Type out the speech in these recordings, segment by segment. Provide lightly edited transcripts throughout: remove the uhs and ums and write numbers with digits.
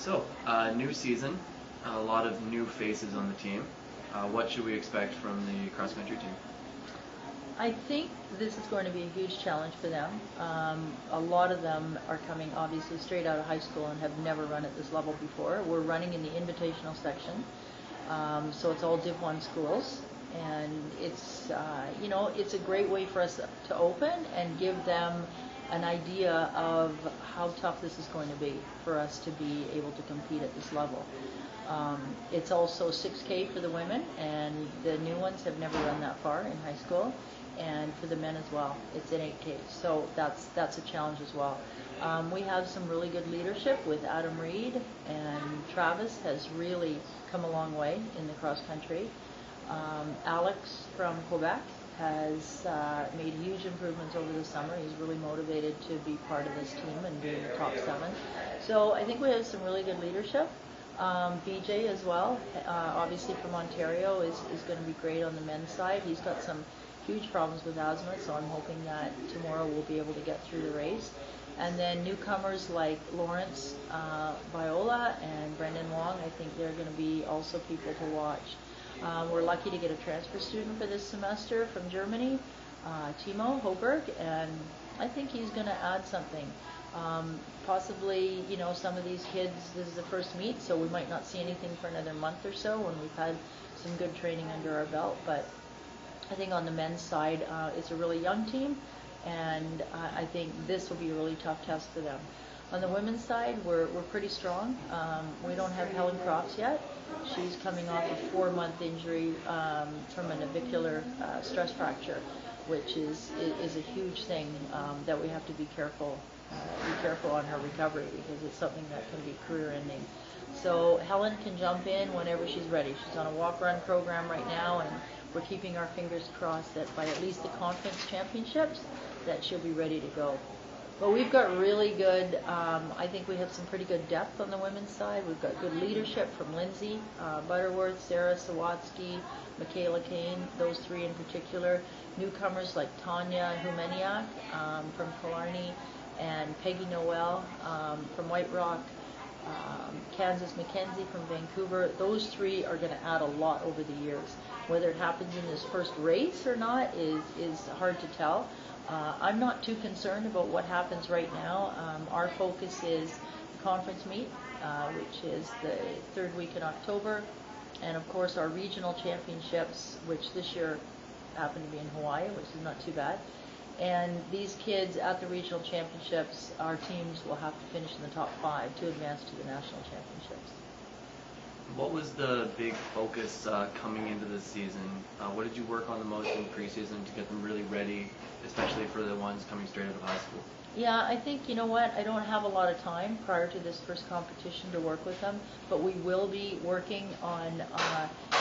So, new season, a lot of new faces on the team. What should we expect from the cross-country team? I think this is going to be a huge challenge for them. A lot of them are coming obviously straight out of high school and have never run at this level before. We're running in the invitational section, so it's all Div 1 schools, and it's it's a great way for us to open and give them an idea of how tough this is going to be for us to be able to compete at this level. It's also 6K for the women, and the new ones have never run that far in high school, and for the men as well, it's an 8K, so that's a challenge as well. We have some really good leadership with Adam Reed, and Travis has really come a long way in the cross country. Alex from Quebec has made huge improvements over the summer. He's really motivated to be part of this team and be in the top 7. So I think we have some really good leadership. BJ as well, obviously from Ontario, is going to be great on the men's side. He's got some huge problems with asthma, so I'm hoping that tomorrow we'll be able to get through the race. And then newcomers like Lawrence Viola and Brendan Wong, I think they're going to be also people to watch. We're lucky to get a transfer student for this semester from Germany, Timo Hoberg, and I think he's going to add something. Possibly, some of these kids, this is the first meet, so we might not see anything for another month or so when we've had some good training under our belt. But I think on the men's side, it's a really young team, and I think this will be a really tough test for them. On the women's side, we're pretty strong. We don't have Helen Crofts yet. She's coming off a 4-month injury from a navicular stress fracture, which is a huge thing that we have to be careful on her recovery, because it's something that can be career-ending. So Helen can jump in whenever she's ready. She's on a walk-run program right now, and we're keeping our fingers crossed that by at least the conference championships that she'll be ready to go. But we've got really good, I think we have some pretty good depth on the women's side. We've got good leadership from Lindsay Butterworth, Sarah Sawatsky, Michaela Kane, those 3 in particular. Newcomers like Tanya Humeniak from Killarney, and Peggy Noel from White Rock, Kansas McKenzie from Vancouver. Those 3 are going to add a lot over the years. Whether it happens in this first race or not is hard to tell. I'm not too concerned about what happens right now. Our focus is the conference meet, which is the 3rd week in October, and of course our regional championships, which this year happen to be in Hawaii, which is not too bad. And these kids at the regional championships, our teams will have to finish in the top 5 to advance to the national championships. What was the big focus coming into this season? What did you work on the most in preseason to get them really ready, especially for the ones coming straight out of high school? Yeah, I think, I don't have a lot of time prior to this first competition to work with them, but we will be working on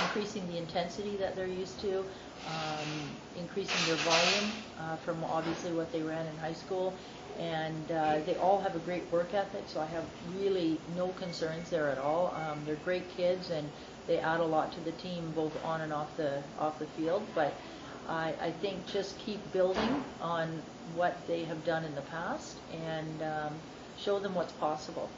increasing the intensity that they're used to, increasing their volume from obviously what they ran in high school. And they all have a great work ethic, so I have really no concerns there at all. They're great kids, and they add a lot to the team, both on and off the field. But I think just keep building on what they have done in the past, and show them what's possible.